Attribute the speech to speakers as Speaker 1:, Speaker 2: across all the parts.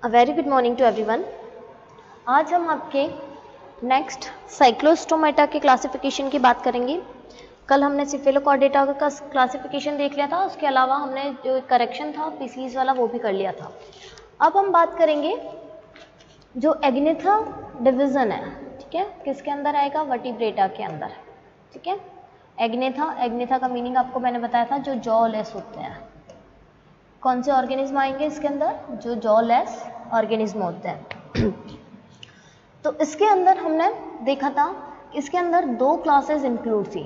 Speaker 1: A very good morning to everyone. आज हम आपके नेक्स्ट साइक्लोस्टोमेटा के क्लासिफिकेशन की बात करेंगे। कल हमने सिफेलोकॉर्डेटा का क्लासिफिकेशन देख लिया था, उसके अलावा हमने जो करेक्शन था पीसीज वाला वो भी कर लिया था। अब हम बात करेंगे जो एग्नेथा डिवीजन है, ठीक है, किसके अंदर आएगा? वर्टिब्रेटा के अंदर, ठीक है। एग्नेथा का मीनिंग आपको मैंने बताया था, जो जॉलेस होते हैं। कौन से ऑर्गेनिज्म आएंगे इसके अंदर? जो जॉलेस ऑर्गेनिज्म होते हैं। तो इसके अंदर हमने देखा था कि इसके अंदर 2 क्लासेस इंक्लूड थी।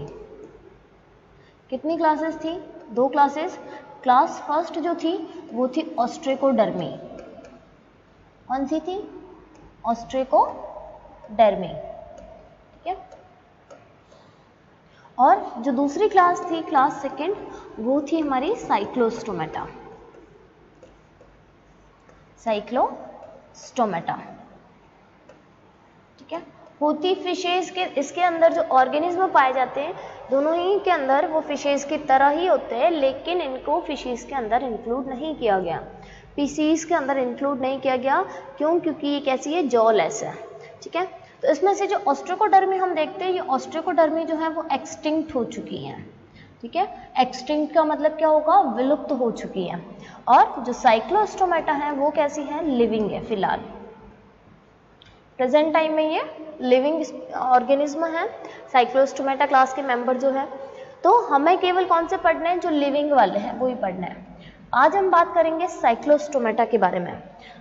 Speaker 1: कितनी क्लासेस थी? 2 क्लासेस। क्लास फर्स्ट जो थी वो थी ऑस्ट्रेकोडर्मी। कौन सी थी? ऑस्ट्रेकोडर्मी, ठीक है। और जो दूसरी क्लास थी, क्लास सेकंड, वो थी हमारी साइक्लोस्टोमेटा। साइक्लोस्टोमेटा, ठीक है। होती फिशेज के, इसके अंदर जो ऑर्गेनिज्म पाए जाते हैं दोनों ही के अंदर वो फिशेज की तरह ही होते हैं, लेकिन इनको फिशेज के अंदर इंक्लूड नहीं किया गया, पीसीज के अंदर इंक्लूड नहीं किया गया। क्यों? क्योंकि ये कैसी है? जॉलेस है, ठीक है। तो इसमें से जो ऑस्ट्रेकोडर्मी हम देखते हैं, ये ऑस्ट्रेकोडर्मी जो है वो एक्सटिंक्ट हो चुकी है, ठीक है। एक्सटिंक्ट का मतलब क्या होगा? विलुप्त हो चुकी है। और जो साइक्लोस्टोमेटा है वो कैसी है? लिविंग है फिलहाल, प्रेजेंट टाइम में ये लिविंग ऑर्गेनिज्म है। साइक्लोस्टोमेटा क्लास के मेंबर जो है, तो हमें केवल कौन से पढ़ने हैं? जो लिविंग वाले हैं वो ही पढ़ने हैं। आज हम बात करेंगे साइक्लोस्टोमेटा के बारे में।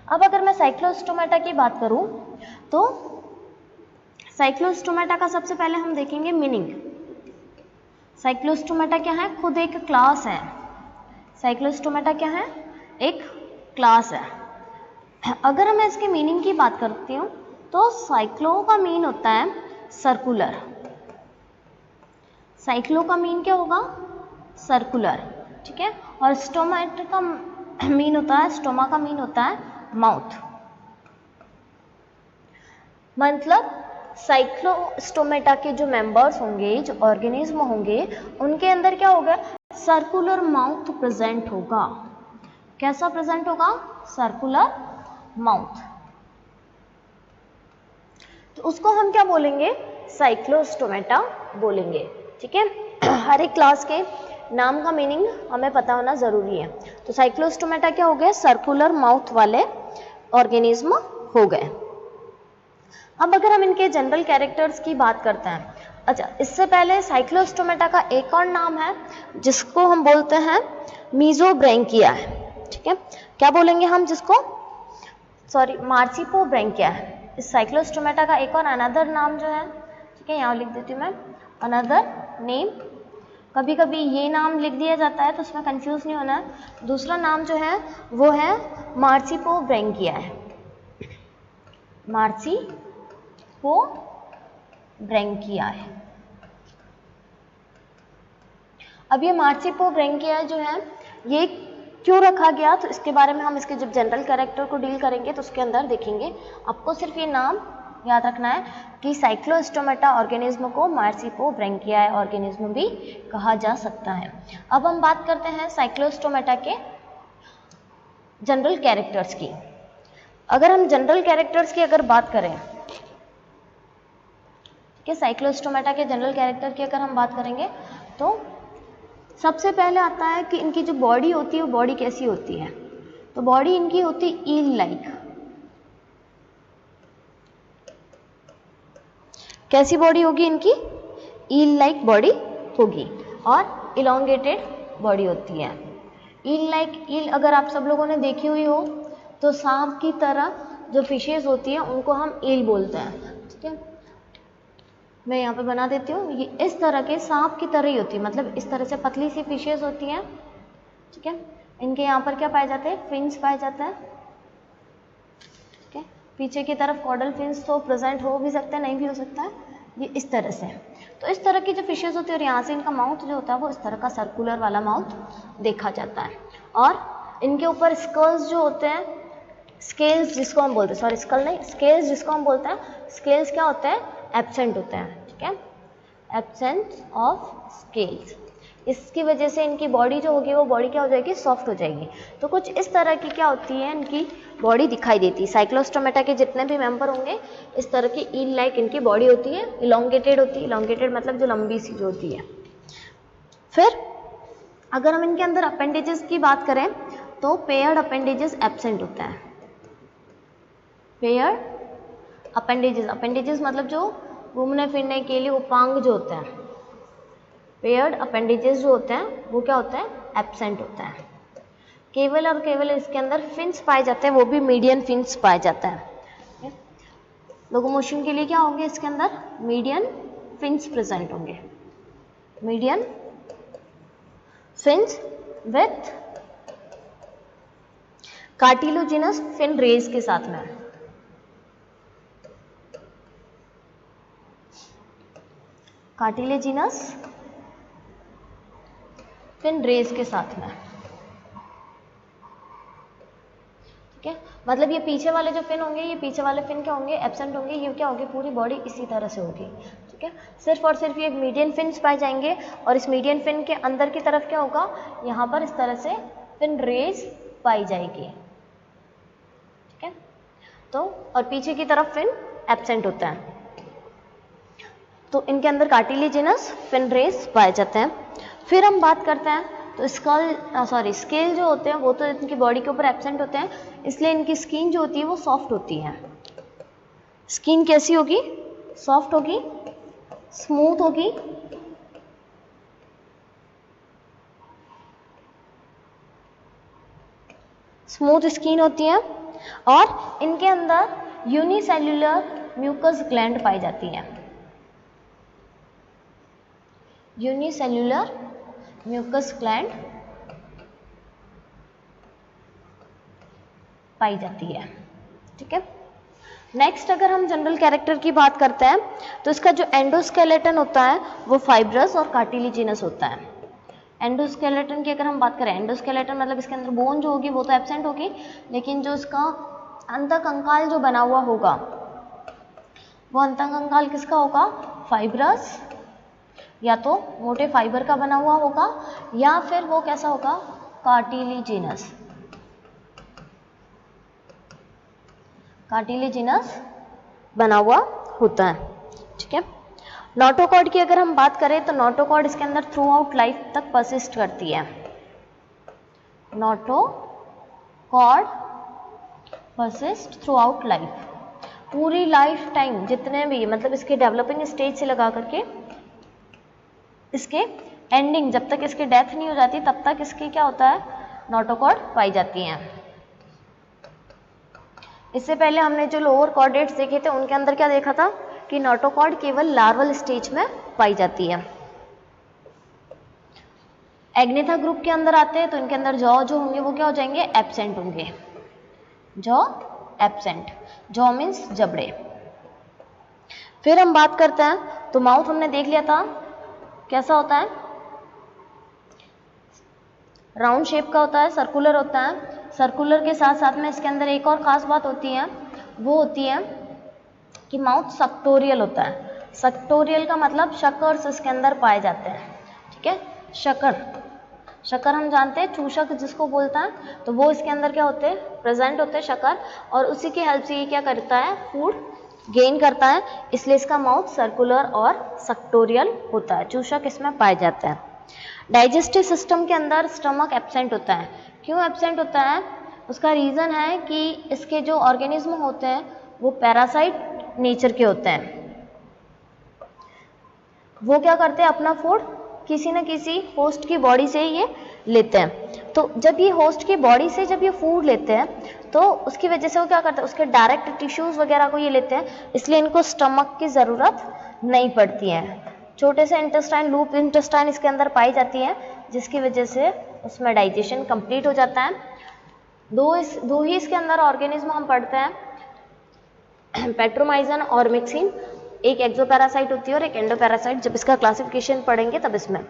Speaker 1: अब अगर मैं साइक्लोस्टोमेटा की बात करूं तो साइक्लोस्टोमेटा का सबसे पहले हम देखेंगे मीनिंग। साइक्लोस्टोमेटा क्या है? खुद एक क्लास है। साइक्लोस्टोमेटा क्या है? एक क्लास है। अगर मैं इसके मीनिंग की बात करती हूँ तो साइक्लो का मीन होता है सर्कुलर। साइक्लो का मीन क्या होगा? सर्कुलर, ठीक है। और स्टोमेट का मीन होता है, स्टोमा का मीन होता है माउथ। मतलब साइक्लोस्टोमेटा के जो मेंबर्स होंगे, जो ऑर्गेनिज्म होंगे, उनके अंदर क्या होगा? सर्कुलर माउथ प्रेजेंट होगा। कैसा प्रेजेंट होगा? Circular mouth. तो उसको हम क्या बोलेंगे? साइक्लोस्टोमेटा बोलेंगे, ठीक है। हर एक क्लास के नाम का मीनिंग हमें पता होना जरूरी है। तो साइक्लोस्टोमेटा क्या हो गए? सर्कुलर माउथ वाले ऑर्गेनिज्म हो गए। अब अगर हम इनके जनरल कैरेक्टर्स की बात करते हैं, अच्छा, इससे पहले साइक्लोस्टोमेटा का एक और नाम है जिसको हम बोलते हैं मीजोब्रैंकिया है, ठीक है। क्या बोलेंगे हम जिसको? सॉरी, मार्सिपोब्रैंकिया है। इस साइक्लोस्टोमेटा का एक और अनदर नाम जो है, ठीक है, यहाँ लिख देती हूँ मैं, अनदर नेम। कभी कभी ये नाम लिख दिया जाता है तो उसमें कंफ्यूज नहीं होना है। दूसरा नाम जो है वो है मार्सिपोब्रैंकिया है। मार्सिपोब्रैंकिया है। अब ये मार्सिपोब्रैंकिया जो है ये क्यों रखा गया, तो इसके बारे में हम इसके जब जनरल कैरेक्टर को डील करेंगे तो उसके अंदर देखेंगे। आपको सिर्फ ये नाम याद रखना है कि साइक्लोस्टोमेटा ऑर्गेनिज्म को मार्सिपोब्रैंकिया ऑर्गेनिज्म भी कहा जा सकता है। अब हम बात करते हैं साइक्लोस्टोमेटा के जनरल कैरेक्टर्स की। अगर हम जनरल कैरेक्टर्स की अगर बात करें, ठीक है, साइक्लोस्टोमेटा के जनरल कैरेक्टर की अगर हम बात करेंगे तो सबसे पहले आता है कि इनकी जो बॉडी होती है वो बॉडी कैसी होती है। तो बॉडी इनकी होती है ईल लाइक। कैसी बॉडी होगी इनकी? ईल लाइक बॉडी होगी और इलोंगेटेड बॉडी होती है। ईल लाइक, ईल अगर आप सब लोगों ने देखी हुई हो तो सांप की तरह जो फिशेज होती है उनको हम ईल बोलते हैं, ठीक है। मैं यहाँ पे बना देती हूँ, ये इस तरह के सांप की तरह ही होती है, मतलब इस तरह से पतली सी फिशेज होती हैं, ठीक है। इनके यहाँ पर क्या पाए जाते हैं? फिन्स पाए जाते हैं, ठीक है। पीछे की तरफ कॉर्डल फिन्स तो प्रेजेंट हो भी सकते हैं, नहीं भी हो सकता है, ये इस तरह से। तो इस तरह की जो फिशेज होती है और यहाँ से इनका माउथ जो होता है वो इस तरह का सर्कुलर वाला माउथ देखा जाता है। और इनके ऊपर स्कल्स जो होते हैं, स्केल्स जिसको हम बोलते हैं, सॉरी स्कल नहीं, स्केल्स जिसको हम बोलते हैं, स्केल्स क्या होते हैं? एब्सेंट होते हैं, ठीक है, एब्सेंस ऑफ स्केल्स। इसकी वजह से इनकी बॉडी जो होगी वो बॉडी क्या हो जाएगी, सॉफ्ट हो जाएगी। तो कुछ इस तरह की क्या होती है, इनकी बॉडी दिखाई देती है। साइक्लोस्टोमेटा के जितने भी मेंबर होंगे इस तरह की ईल लाइक इनकी बॉडी होती है, इलोंगेटेड होती है। इलोंगेटेड मतलब जो लंबी सी जो होती है। फिर अगर हम इनके अंदर अपेंडेजेस की बात करें तो पेयर्ड अपेंडेजेस एब्सेंट होता है। पेयर्ड अपेंडेजेस, अपेंडेजेस मतलब जो घूमने फिरने के लिए उपांग जो होते हैं, पेयर्ड अपेंडेजेस जो होते हैं वो क्या होता है, एब्सेंट होता है। केवल और केवल इसके अंदर फिन्स पाए जाते हैं, वो भी मीडियन फिन्स पाए जाता है। लोकोमोशन के लिए क्या होंगे इसके अंदर, मीडियन फिन्स प्रेजेंट होंगे, median fins with cartilaginous fin rays के साथ में। कार्टिलेजिनस फिन रेज के साथ में, ठीक है। मतलब ये पीछे वाले जो फिन होंगे, ये पीछे वाले फिन क्या होंगे, एब्सेंट होंगे। ये क्या होगी, पूरी बॉडी इसी तरह से होगी, ठीक है। सिर्फ और सिर्फ ये मीडियन फिन्स पाए जाएंगे और इस मीडियन फिन के अंदर की तरफ क्या होगा, यहाँ पर इस तरह से फिन रेज पाई जाएगी, ठीक है। तो और पीछे की तरफ फिन एब्सेंट होता है। तो इनके अंदर कार्टिलेजिनस फिन रेज पाए जाते हैं। फिर हम बात करते हैं तो स्केल जो होते हैं वो तो इनकी बॉडी के ऊपर एब्सेंट होते हैं, इसलिए इनकी स्किन जो होती है वो सॉफ्ट होती है। स्किन कैसी होगी, सॉफ्ट होगी, स्मूथ होगी, स्मूथ स्किन होती है। और इनके अंदर यूनिसेल्युलर म्यूकस ग्लैंड पाई जाती है, यूनिसेल्युलर म्यूकस ग्लैंड पाई जाती है, ठीक है। नेक्स्ट अगर हम जनरल कैरेक्टर की बात करते हैं तो इसका जो एंडोस्केलेटन होता है वो फाइब्रस और कार्टिलेजिनस होता है। एंडोस्केलेटन की अगर हम बात करें, एंडोस्केलेटन मतलब इसके अंदर बोन जो होगी वो तो एब्सेंट होगी, लेकिन जो इसका अंतःकंकाल जो बना हुआ होगा वो अंतःकंकाल किसका होगा, फाइब्रस, या तो मोटे फाइबर का बना हुआ होगा या फिर वो कैसा होगा, कार्टिलेजिनस, कार्टिलेजिनस बना हुआ होता है, ठीक है। नोटोकॉर्ड की अगर हम बात करें तो नोटोकॉर्ड इसके अंदर थ्रू आउट लाइफ तक परसिस्ट करती है। Notochord persist through out life, पूरी लाइफ टाइम जितने भी मतलब इसके डेवलपिंग स्टेज से लगा करके इसके एंडिंग, जब तक इसकी डेथ नहीं हो जाती तब तक इसकी क्या होता है, नोटोकॉर्ड पाई जाती हैं। इससे पहले हमने जो लोअर कॉर्डेट्स देखे थे उनके अंदर क्या देखा था कि नोटोकॉर्ड केवल लार्वल स्टेज में पाई जाती है। एग्नेथा ग्रुप के अंदर आते हैं तो इनके अंदर जॉ जो होंगे वो क्या हो जाएंगे, एब्सेंट होंगे, जॉ एब्सेंट, जॉ मीन्स जबड़े। फिर हम बात करते हैं तो माउथ हमने देख लिया था कैसा होता है, राउंड शेप का होता है, सर्कुलर होता है। सर्कुलर के साथ साथ में इसके अंदर एक और खास बात होती है, वो होती है कि माउथ सक्टोरियल होता है। सक्टोरियल का मतलब शकर्स इसके अंदर पाए जाते हैं, ठीक है। शकर हम जानते हैं, चूषक जिसको बोलता है, तो वो इसके अंदर क्या होते हैं, प्रेजेंट होते हैं शकर, और उसी की हेल्प से ये क्या करता है, फूड गेन करता है, इसलिए इसका माउथ सर्कुलर और सक्टोरियल होता है। चूषक इसमें पाए जाते हैं। डाइजेस्टिव सिस्टम के अंदर स्टमक एब्सेंट होता है। क्यों एब्सेंट होता है, उसका रीज़न है कि इसके जो ऑर्गेनिज्म होते हैं वो पैरासाइट नेचर के होते हैं। वो क्या करते हैं, अपना फूड किसी न किसी होस्ट की बॉडी से ये लेते हैं। तो जब ये होस्ट की बॉडी से जब ये फूड लेते हैं तो उसकी वजह से वो क्या करते हैं, उसके डायरेक्ट टिश्यूज़ वगैरह को ये लेते हैं, इसलिए इनको स्टमक की ज़रूरत नहीं पड़ती है। छोटे से इंटेस्टाइन, लूप इंटेस्टाइन इसके अंदर पाई जाती है, जिसकी वजह से उसमें डाइजेशन कंप्लीट हो जाता है। दो ही इसके अंदर ऑर्गेनिज्म हम पढ़ते हैं, पेट्रोमाइजन और मिक्सिन। एक एक्सोपैरासाइट होती है और एक एंडोपैरासाइट। जब इसका क्लासिफिकेशन पढ़ेंगे तब इसमें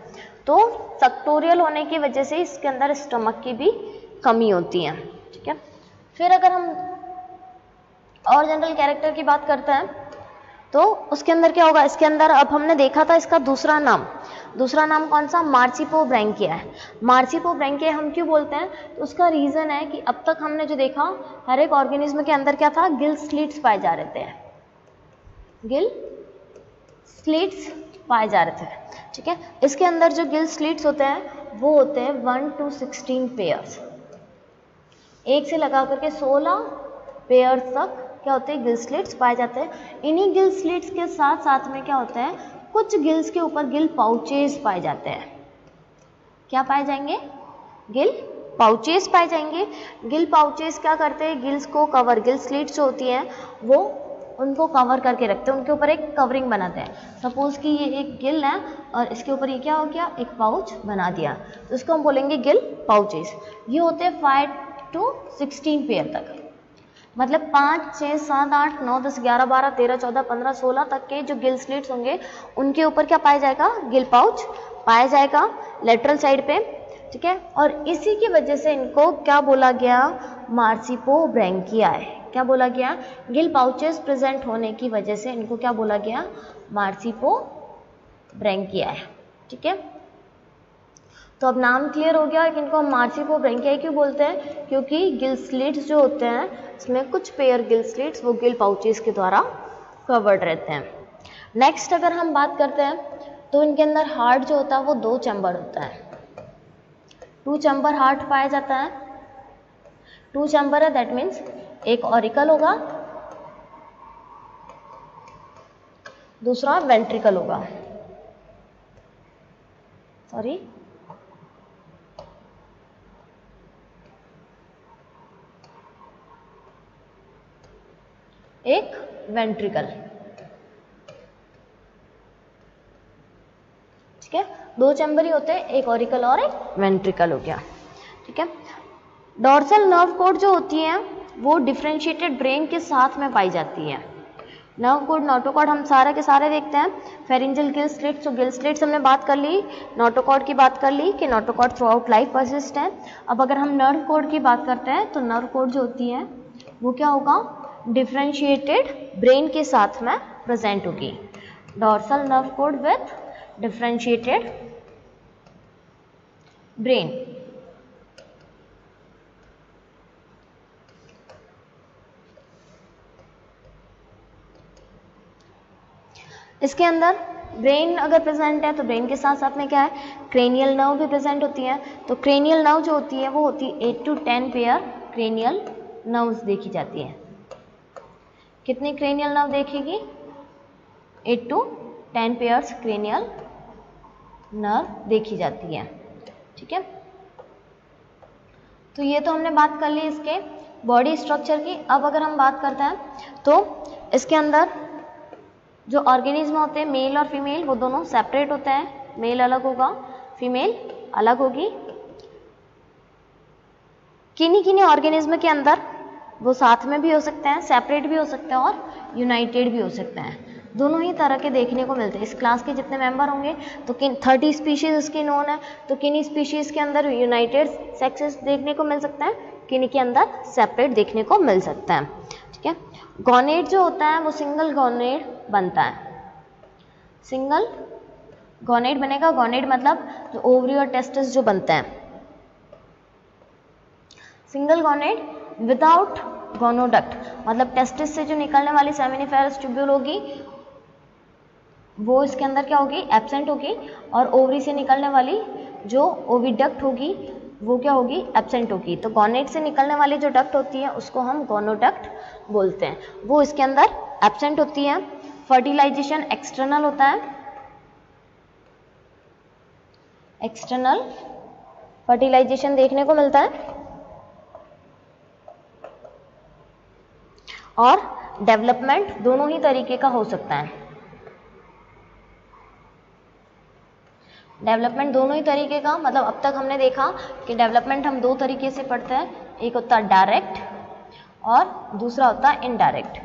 Speaker 1: तो सक्टोरियल होने की वजह से इसके अंदर स्टमक की भी कमी होती है, ठीक है। फिर अगर हम और जनरल कैरेक्टर की बात करते हैं तो उसके अंदर क्या होगा, इसके अंदर अब हमने देखा था इसका दूसरा नाम कौन सा, मार्सिपोब्रैंकिया है। मार्सिपोब्रैंकिया हम क्यों बोलते हैं, तो उसका रीजन है कि अब तक हमने जो देखा हर एक ऑर्गेनिज्म के अंदर क्या था, गिल स्लिट्स पाए जा रहे थे, गिल स्लिट्स पाए जा रहे थे। ठीक है, इसके अंदर जो गिल स्लिट्स होते हैं वो होते हैं 1 to 16 पेयर्स, 1 से लगा करके 16 पेयर्स तक क्या होते हैं, गिल स्लिट्स पाए जाते हैं। इन्हीं गिल स्लिट्स के साथ साथ में क्या होता है, कुछ गिल्स के ऊपर गिल पाउचेस पाए जाते हैं। क्या पाए जाएंगे, गिल पाउचेस पाए जाएंगे। गिल पाउचेस क्या करते हैं, गिल्स को कवर, गिल स्लिट्स जो होती हैं वो उनको कवर करके रखते हैं, उनके ऊपर एक कवरिंग बनाते हैं। सपोज कि ये एक गिल है और इसके ऊपर ये क्या हो गया, एक पाउच बना दिया, तो इसको हम बोलेंगे गिल पाउचेस। ये होते हैं 5 to 16 पेयर तक, मतलब 5, 6, 7, 8, 9, 10, 11, 12, 13, 14, 15, 16 तक के जो गिल स्लिट्स होंगे उनके ऊपर क्या पाया जाएगा, गिल पाउच पाया जाएगा लेटरल साइड पे। ठीक है, और इसी की वजह से इनको क्या बोला गया, मार्सिपोब्रैंकिया है। क्या बोला गया, गिल पाउचेस प्रेजेंट होने की वजह से इनको क्या बोला गया, मार्सिपोब्रैंकिया है। ठीक है, तो अब नाम क्लियर हो गया कि इनको हम मार्सिपोब्रैंकिया क्यों बोलते हैं, क्योंकि गिल स्लिट्स जो होते हैं इसमें कुछ पेयर गिल स्लिट्स वो गिल पाउचेस के द्वारा कवर्ड रहते हैं। नेक्स्ट अगर हम बात करते हैं तो इनके अंदर हार्ट जो होता है वो 2 चैम्बर होता है, 2 चैम्बर हार्ट पाया जाता है। 2 चैम्बर है, दैट मीन्स एक ऑरिकल होगा, दूसरा वेंट्रिकल होगा, सॉरी एक वेंट्रिकल। ठीक है, 2 चैम्बर ही होते हैं, एक ऑरिकल और एक वेंट्रिकल हो गया। ठीक है, डॉर्सल नर्व कोड जो होती है वो डिफरेंशिएटेड ब्रेन के साथ में पाई जाती है। नर्व कोड, नोटोकॉर्ड हम सारे के सारे देखते हैं, फेरिंजियल गिल स्लिट्स, तो गिल स्लिट्स हमने बात कर ली, नोटोकॉर्ड की बात कर ली कि notochord through out life persist है। अब अगर हम नर्व कोड की बात करते हैं तो नर्व कोड जो होती है वो क्या होगा, डिफरेंशिएटेड ब्रेन के साथ में प्रेजेंट होगी। Dorsal nerve code with differentiated brain. इसके अंदर ब्रेन अगर प्रेजेंट है तो ब्रेन के साथ साथ में क्या है, क्रेनियल नर्व भी प्रेजेंट होती है। तो क्रेनियल नर्व जो होती है वो होती है 8 to 10 पेयर क्रेनियल नर्व्स देखी जाती है। कितनी क्रेनियल नर्व देखेगी, 8 to 10 पेयर्स क्रेनियल नर्व देखी जाती है। ठीक है, तो ये तो हमने बात कर ली इसके बॉडी स्ट्रक्चर की। अब अगर हम बात करते हैं तो इसके अंदर जो ऑर्गेनिज्म होते हैं मेल और फीमेल वो दोनों सेपरेट होते हैं, मेल अलग होगा, फीमेल अलग होगी। किन्हीं किन्हीं ऑर्गेनिज्म के अंदर वो साथ में भी हो सकते हैं, सेपरेट भी हो सकते हैं और यूनाइटेड भी हो सकते हैं। दोनों ही तरह के देखने को मिलते हैं। इस क्लास के जितने मेंबर होंगे तो किन 30 स्पीशीज इसकी नोन है, तो किन्हीं स्पीशीज के अंदर यूनाइटेड सेक्सेस देखने को मिल सकते हैं, किन्हीं के अंदर सेपरेट देखने को मिल सकता है। ठीक है, गॉनेड जो होता है वो सिंगल गॉनेड बनता है, सिंगल गॉनेड बनेगा। गॉनेड मतलब जो ओवरी और टेस्टिस जो बनते हैं, सिंगल गॉनेड विदाउट गोनोडक्ट, मतलब टेस्टिस से जो निकलने वाली सेमिनिफेरस ट्यूब्यूल होगी वो इसके अंदर क्या होगी, एब्सेंट होगी, और ओवरी से निकलने वाली जो ओविडक्ट होगी वो क्या होगी, एब्सेंट होगी। तो गॉनेड से निकलने वाली जो डक्ट होती है उसको हम गोनोडक्ट बोलते हैं, वो इसके अंदर एब्सेंट होती है। फर्टिलाइजेशन एक्सटर्नल होता है, एक्सटर्नल फर्टिलाइजेशन देखने को मिलता है, और डेवलपमेंट दोनों ही तरीके का हो सकता है। डेवलपमेंट दोनों ही तरीके का, मतलब अब तक हमने देखा कि डेवलपमेंट हम 2 तरीके से पढ़ते हैं, एक होता है डायरेक्ट और दूसरा होता है इनडायरेक्ट।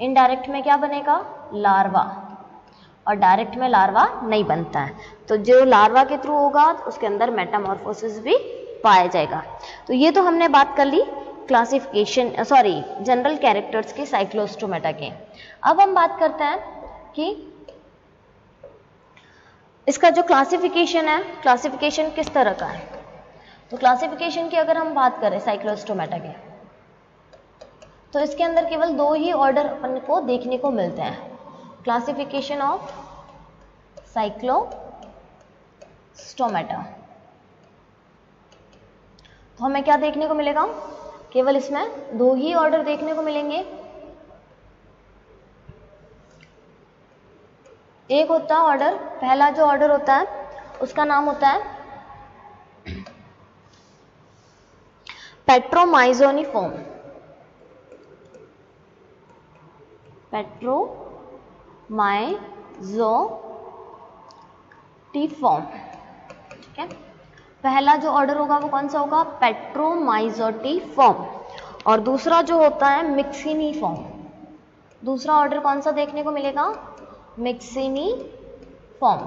Speaker 1: इनडायरेक्ट में क्या बनेगा, लार्वा, और डायरेक्ट में लार्वा नहीं बनता है। तो जो लार्वा के थ्रू होगा तो उसके अंदर मेटामॉर्फोसिस भी पाया जाएगा। तो ये तो हमने बात कर ली क्लासिफिकेशन, जनरल कैरेक्टर्स के साइक्लोस्टोमेटा के। अब हम बात करते हैं कि इसका जो क्लासिफिकेशन है, क्लासिफिकेशन किस तरह का है। तो क्लासिफिकेशन की अगर हम बात करें साइक्लोस्टोमेटा के, तो इसके अंदर केवल 2 ही ऑर्डर अपन को देखने को मिलते हैं। क्लासिफिकेशन ऑफ साइक्लोस्टोमेटा, तो हमें क्या देखने को मिलेगा, केवल इसमें 2 ही ऑर्डर देखने को मिलेंगे। एक होता है ऑर्डर, पहला जो ऑर्डर होता है उसका नाम होता है पेट्रोमाइजोनिफॉर्म, पेट्रोमाइजोटिफॉर्म, ठीक है। पहला जो ऑर्डर होगा वो कौन सा होगा, पेट्रोमाइजोटिफॉर्म। और दूसरा जो होता है मिक्सिनिफॉर्म, दूसरा ऑर्डर कौन सा देखने को मिलेगा, मिक्सिनिफॉर्म,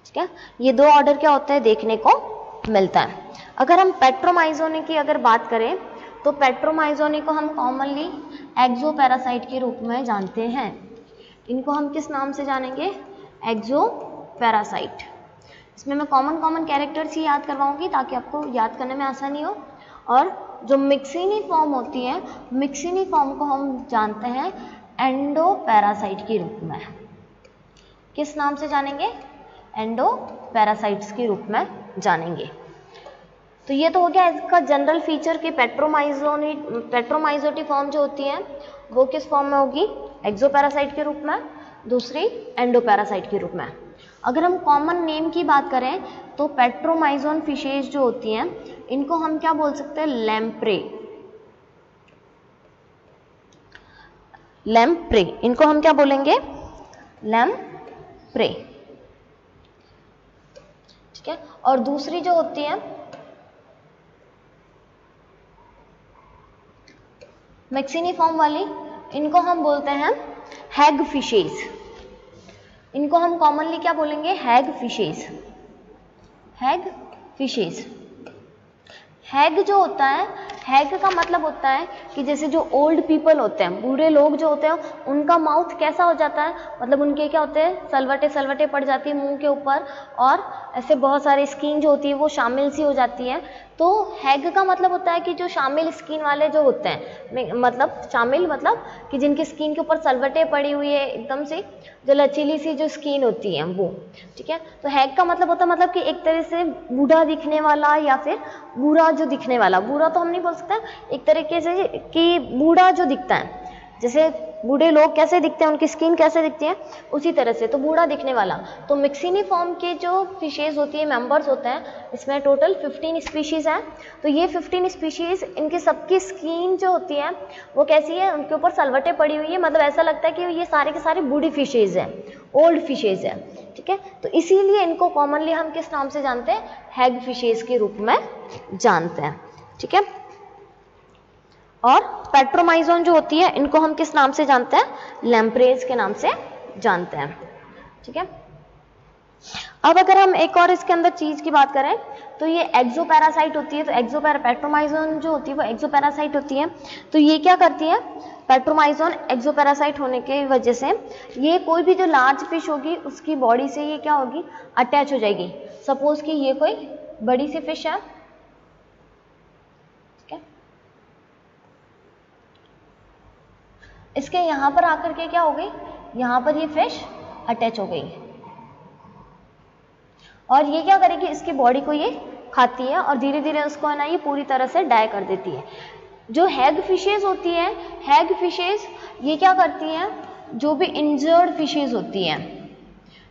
Speaker 1: ठीक है। ये 2 ऑर्डर क्या होता है, देखने को मिलता है। अगर हम पेट्रोमाइजोनी की अगर बात करें, तो पेट्रोमाइजोनी को हम कॉमनली एक्सोपैरासाइट के रूप में जानते हैं। इनको हम किस नाम से जानेंगे, एक्सोपैरासाइट। इसमें मैं कॉमन कैरेक्टर्स ही याद करवाऊंगी ताकि आपको याद करने में आसानी हो। और जो मिक्सिनिफॉर्म होती है, मिक्सिनिफॉर्म को हम जानते हैं एंडोपैरासाइट के रूप में। किस नाम से जानेंगे, एंडोपैरासाइट्स के रूप में जानेंगे। तो ये तो हो गया इसका जनरल फीचर कि पेट्रोमाइजोटिफॉर्म जो होती है वो किस फॉर्म में होगी, एक्सोपैरासाइट के रूप में, दूसरी एंडोपैरासाइट के रूप में। अगर हम कॉमन नेम की बात करें तो पेट्रोमाइजोन फिशेज जो होती हैं इनको हम क्या बोल सकते हैं, लैम्प्रे, लैम्प्रे, इनको हम क्या बोलेंगे, लैम्प्रे, ठीक है। और दूसरी जो होती है मैक्सिनिफॉर्म वाली, इनको हम बोलते हैं हैग फिशेज। इनको हम कॉमनली क्या बोलेंगे, हैग फिशेज, हैग फिशेज। हैग जो होता है, हैग का मतलब होता है कि जैसे जो ओल्ड पीपल होते हैं, बूढ़े लोग जो होते हैं, उनका माउथ कैसा हो जाता है, मतलब उनके क्या होते हैं, सलवटे पड़ जाती है मुंह के ऊपर, और ऐसे बहुत सारी स्किन जो होती है वो शामिल सी हो जाती है। तो हैग का मतलब होता है कि जो शामिल स्किन वाले जो होते हैं, मतलब शामिल मतलब कि जिनकी स्किन के ऊपर सलवटे पड़ी हुई है, एकदम से जो लचीली सी जो स्किन होती है वो, ठीक है। तो हैग का मतलब होता है मतलब कि एक तरह से बूढ़ा दिखने वाला या फिर बुरा जो दिखने वाला, बुरा तो हम नहीं बोल सकते, एक तरीके से कि बूढ़ा जो दिखता है, जैसे बूढ़े लोग कैसे दिखते हैं, उनकी स्किन कैसे दिखती है, उसी तरह से, तो बूढ़ा दिखने वाला। तो मिक्सिनिफॉर्म के जो फिशेज होती है, मेंबर्स होते हैं, इसमें टोटल 15 स्पीशीज हैं। तो ये 15 स्पीशीज, इनकी सबकी स्किन जो होती है वो कैसी है, उनके ऊपर सलवटें पड़ी हुई है, मतलब ऐसा लगता है कि ये सारे के सारे बूढ़ी फिशेज हैं, ओल्ड फिशेज हैं, ठीक है। तो इसीलिए इनको कॉमनली हम किस नाम से जानते हैं, हैग फिशेज के रूप में जानते हैं, ठीक है। और पेट्रोमाइजोन जो होती है इनको हम किस नाम से जानते हैं, लैम्प्रेज के नाम से जानते हैं, ठीक है। अब अगर हम एक और इसके अंदर चीज की बात करें तो ये एक्सोपैरासाइट होती है। तो पेट्रोमाइजोन जो होती है वो एक्सोपैरासाइट होती है। तो ये क्या करती है, पेट्रोमाइजोन एक्सोपैरासाइट होने की वजह से ये कोई भी जो लार्ज फिश होगी उसकी बॉडी से ये क्या होगी, अटैच हो जाएगी। सपोज कि ये कोई बड़ी सी फिश है, इसके यहाँ पर आकर के क्या हो गई, यहाँ पर ये फिश अटैच हो गई, और ये क्या करेगी, इसकी बॉडी को ये खाती है और धीरे धीरे उसको है ना ये पूरी तरह से डाई कर देती है। जो हैग फिशेज होती हैं, हैग फिशेज ये क्या करती हैं, जो भी इंजर्ड फिशेज होती हैं,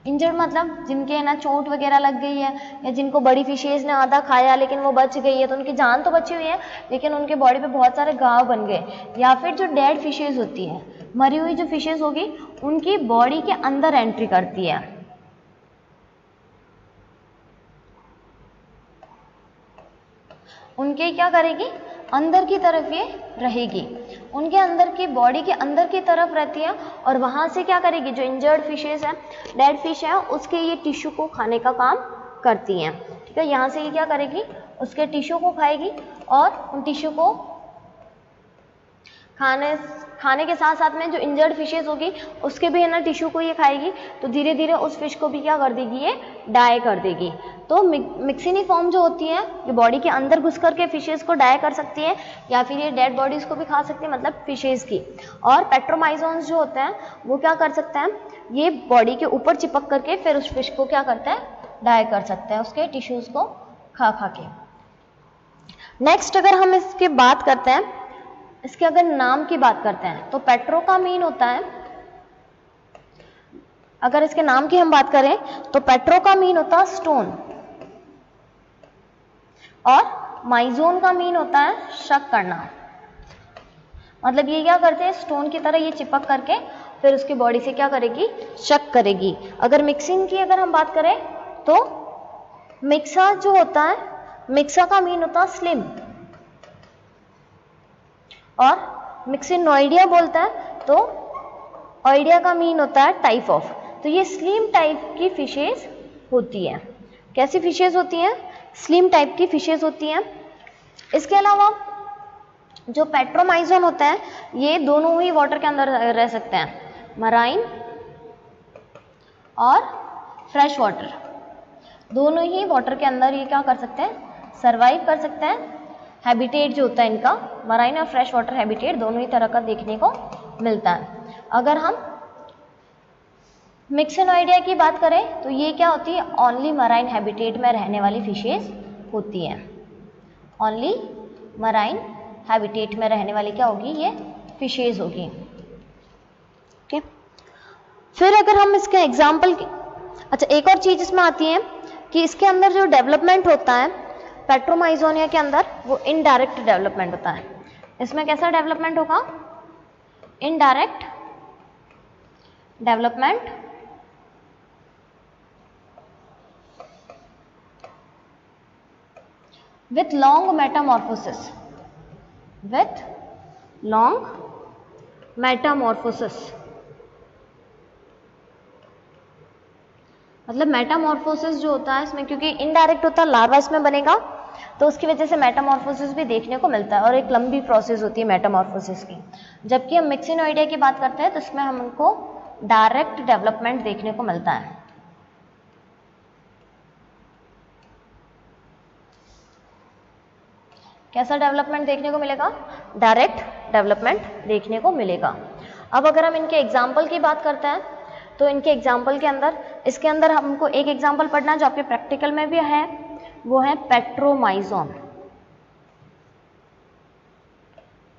Speaker 1: इंजर्ड मतलब जिनके है ना चोट वगैरह लग गई है, या जिनको बड़ी फिशेज ने आधा खाया लेकिन वो बच गई है, तो उनकी जान तो बची हुई है लेकिन उनके बॉडी पे बहुत सारे घाव बन गए। या फिर जो डेड फिशेज होती है, मरी हुई जो फिशेज होगी, उनकी बॉडी के अंदर एंट्री करती है। उनके क्या करेगी, अंदर की तरफ ये रहेगी, उनके अंदर की बॉडी के अंदर की तरफ रहती है, और वहां से क्या करेगी, जो इंजर्ड फिशेज है, डेड फिश है, उसके ये टिश्यू को खाने का काम करती हैं, ठीक है। यहाँ से ये क्या करेगी, उसके टिश्यू को खाएगी और उन टिश्यू को खाने के साथ साथ में जो इंजर्ड फिशेस होगी उसके भी है ना टिश्यू को ये खाएगी, तो धीरे धीरे उस फिश को भी क्या कर देगी, ये डाई कर देगी। तो मिक्सिनिफॉर्म जो होती है ये बॉडी के अंदर घुस करके फिशेस को डाई कर सकती है, या फिर ये डेड बॉडीज को भी खा सकती है, मतलब फिशेस की। और पेट्रोमाइजोन्स जो होते हैं वो क्या कर सकते हैं, ये बॉडी के ऊपर चिपक करके फिर उस फिश को क्या करता है, डाई कर सकते हैं उसके टिश्यूज को खा खा के। नेक्स्ट अगर हम इसकी बात करते हैं, इसके अगर नाम की बात करते हैं, तो पेट्रो का मीन होता है, अगर इसके नाम की हम बात करें तो पेट्रो का मीन होता है स्टोन, और माइजोन का मीन होता है शक करना। मतलब ये क्या करते हैं, स्टोन की तरह ये चिपक करके फिर उसकी बॉडी से क्या करेगी, शक करेगी। अगर मिक्सिन की अगर हम बात करें तो मिक्सा जो होता है, मिक्सा का मीन होता है स्लिम, और मिक्सिनोइडिया बोलता है तो ऑइडिया का मीन होता है टाइप ऑफ। तो ये स्लिम टाइप की फिशेस होती है। कैसी फिशेस होती हैं, स्लिम टाइप की फिशेस होती हैं। इसके अलावा जो पेट्रोमाइजोन होता है ये दोनों ही वाटर के अंदर रह सकते हैं, मराइन और फ्रेश वाटर, दोनों ही वाटर के अंदर ये क्या कर सकते हैं, सरवाइव कर सकते हैं। हैबिटेट जो होता है इनका, मराइन और फ्रेश वाटर हैबिटेट दोनों ही तरह का देखने को मिलता है। अगर हम मिक्सिनोइडिया की बात करें तो ये क्या होती है, ओनली मराइन हैबिटेट में रहने वाली फिशेस होती हैं। ओनली मराइन हैबिटेट में रहने वाली क्या होगी, ये फिशेस होगी। ओके, फिर अगर हम इसके एग्जाम्पल की, अच्छा एक और चीज इसमें आती है कि इसके अंदर जो डेवलपमेंट होता है पेट्रोमाइजोनिया के अंदर, वो इनडायरेक्ट डेवलपमेंट होता है। इसमें कैसा डेवलपमेंट होगा, indirect development with long metamorphosis, with long metamorphosis, मतलब मेटामॉर्फोसिस जो होता है इसमें, क्योंकि इनडायरेक्ट होता है, लार्वा इसमें बनेगा तो उसकी वजह से मेटामॉर्फोसिस भी देखने को मिलता है, और एक लंबी प्रोसेस होती है मेटामॉर्फोसिस की। जबकि हम मिक्सिनोइडिया की बात करते हैं तो इसमें हमको डायरेक्ट डेवलपमेंट देखने को मिलता है। कैसा डेवलपमेंट देखने को मिलेगा, डायरेक्ट डेवलपमेंट देखने को मिलेगा। अब अगर हम इनके एग्जाम्पल की बात करते हैं तो इनके एग्जाम्पल के अंदर, इसके अंदर हमको एक एग्जाम्पल पढ़ना है जो आपके प्रैक्टिकल में भी है, वो है पेट्रोमाइजोन।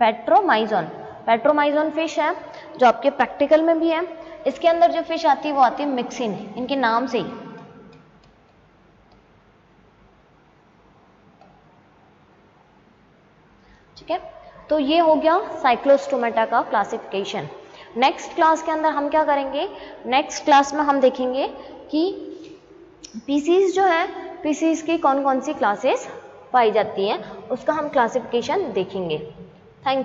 Speaker 1: पेट्रोमाइजोन, पेट्रोमाइजोन फिश है जो आपके प्रैक्टिकल में भी है। इसके अंदर जो फिश आती है वो आती है मिक्सिन, इनके नाम से ही। ठीक है, तो ये हो गया साइक्लोस्टोमेटा का क्लासिफिकेशन। नेक्स्ट क्लास के अंदर हम क्या करेंगे, नेक्स्ट क्लास में हम देखेंगे कि पीसीज जो है, पीसीज की कौन कौन सी क्लासेस पाई जाती हैं, उसका हम क्लासिफिकेशन देखेंगे। Thank you.